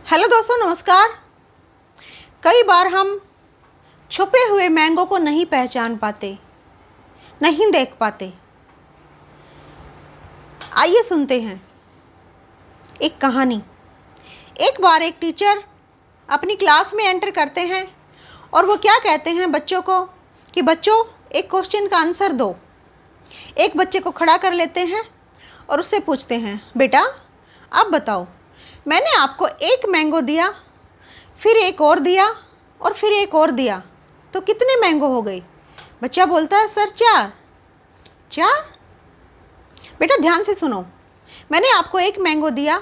Hello दोस्तों, नमस्कार। कई बार हम छुपे हुए मैंगो को नहीं पहचान पाते, नहीं देख पाते। आइए सुनते हैं एक कहानी। एक बार एक टीचर अपनी क्लास में एंटर करते हैं और वो क्या कहते हैं बच्चों को कि बच्चों एक क्वेश्चन का आंसर दो। एक बच्चे को खड़ा कर लेते हैं और उससे पूछते हैं, बेटा आप बताओ, मैंने आपको एक मैंगो दिया, फिर एक और दिया और फिर एक और दिया, तो कितने मैंगो हो गए? बच्चा बोलता है, सर 4। 4? बेटा ध्यान से सुनो, मैंने आपको एक मैंगो दिया,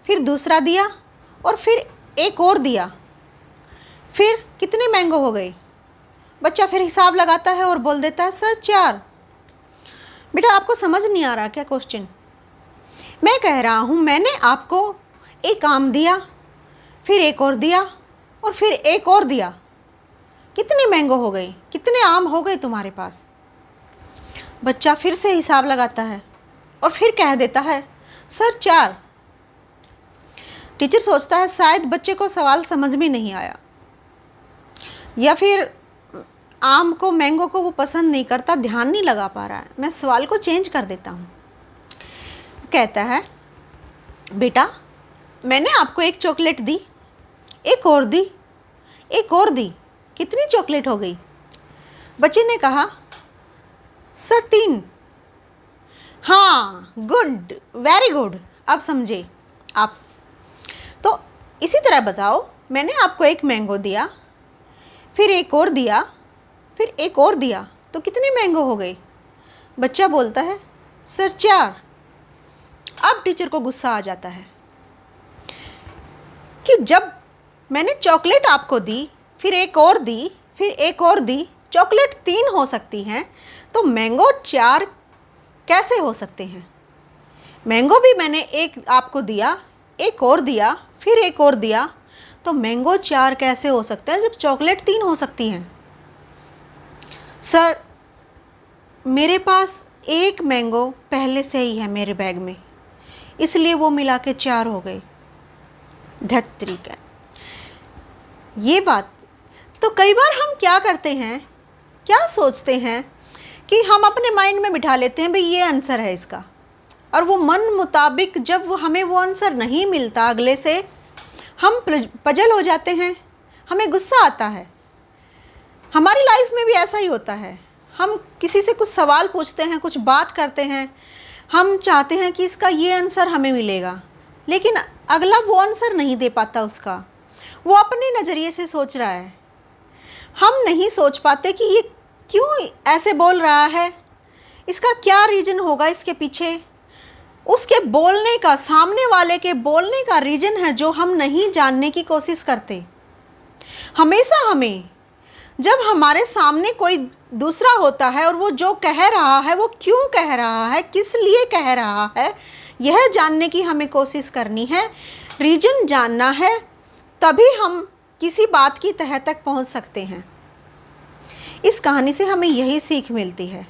फिर दूसरा दिया और फिर एक और दिया, फिर कितने मैंगो हो गए? बच्चा फिर हिसाब लगाता है और बोल देता है, सर 4। बेटा आपको समझ नहीं आ रहा क्या क्वेश्चन? मैं कह रहा हूँ मैंने आपको एक आम दिया, फिर एक और दिया और फिर एक और दिया, कितने मैंगो हो गए? कितने आम हो गए तुम्हारे पास? बच्चा फिर से हिसाब लगाता है और फिर कह देता है, सर 4। टीचर सोचता है शायद बच्चे को सवाल समझ में नहीं आया, या फिर आम को, मैंगो को वो पसंद नहीं करता, ध्यान नहीं लगा पा रहा है। मैं सवाल को चेंज कर देता हूँ। कहता है, बेटा मैंने आपको एक चॉकलेट दी, एक और दी, एक और दी, कितनी चॉकलेट हो गई? बच्चे ने कहा, सर 3। हाँ, गुड, वेरी गुड, अब समझे आप। तो इसी तरह बताओ, मैंने आपको एक मैंगो दिया, फिर एक और दिया, फिर एक और दिया, तो कितने मैंगो हो गए? बच्चा बोलता है, सर 4। अब टीचर को गुस्सा आ जाता है कि जब मैंने चॉकलेट आपको दी, फिर एक और दी, फिर एक और दी, चॉकलेट 3 हो सकती हैं, तो मैंगो 4 कैसे हो सकते हैं? मैंगो भी मैंने एक आपको दिया, एक और दिया, फिर एक और दिया, तो मैंगो 4 कैसे हो सकते हैं जब चॉकलेट 3 हो सकती हैं? सर मेरे पास एक मैंगो पहले से ही है मेरे बैग में, इसलिए वो मिला के 4 हो गए। धत्तरिका ये बात। तो कई बार हम क्या करते हैं, क्या सोचते हैं कि हम अपने माइंड में बिठा लेते हैं भाई ये आंसर है इसका, और वो मन मुताबिक जब हमें वो आंसर नहीं मिलता अगले से, हम पजल हो जाते हैं, हमें गुस्सा आता है। हमारी लाइफ में भी ऐसा ही होता है। हम किसी से कुछ सवाल पूछते हैं, कुछ बात करते हैं, हम चाहते हैं कि इसका ये आंसर हमें मिलेगा, लेकिन अगला वो आंसर नहीं दे पाता उसका, वो अपने नज़रिए से सोच रहा है। हम नहीं सोच पाते कि ये क्यों ऐसे बोल रहा है, इसका क्या रीज़न होगा इसके पीछे। उसके बोलने का, सामने वाले के बोलने का रीज़न है जो हम नहीं जानने की कोशिश करते। हमेशा हमें जब हमारे सामने कोई दूसरा होता है और वो जो कह रहा है वो क्यों कह रहा है, किस लिए कह रहा है, यह जानने की हमें कोशिश करनी है, रीज़न जानना है, तभी हम किसी बात की तह तक पहुंच सकते हैं। इस कहानी से हमें यही सीख मिलती है,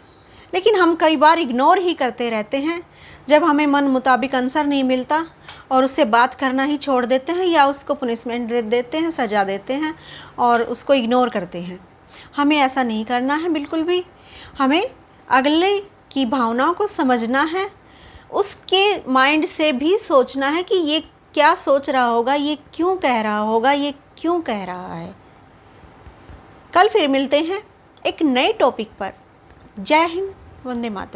लेकिन हम कई बार इग्नोर ही करते रहते हैं। जब हमें मन मुताबिक आंसर नहीं मिलता और उससे बात करना ही छोड़ देते हैं, या उसको पनिशमेंट दे देते हैं, सजा देते हैं और उसको इग्नोर करते हैं। हमें ऐसा नहीं करना है बिल्कुल भी। हमें अगले की भावनाओं को समझना है, उसके माइंड से भी सोचना है कि ये क्या सोच रहा होगा, ये क्यों कह रहा होगा, ये क्यों कह रहा है। कल फिर मिलते हैं एक नए टॉपिक पर। जय हिंद, वंदे मातरम।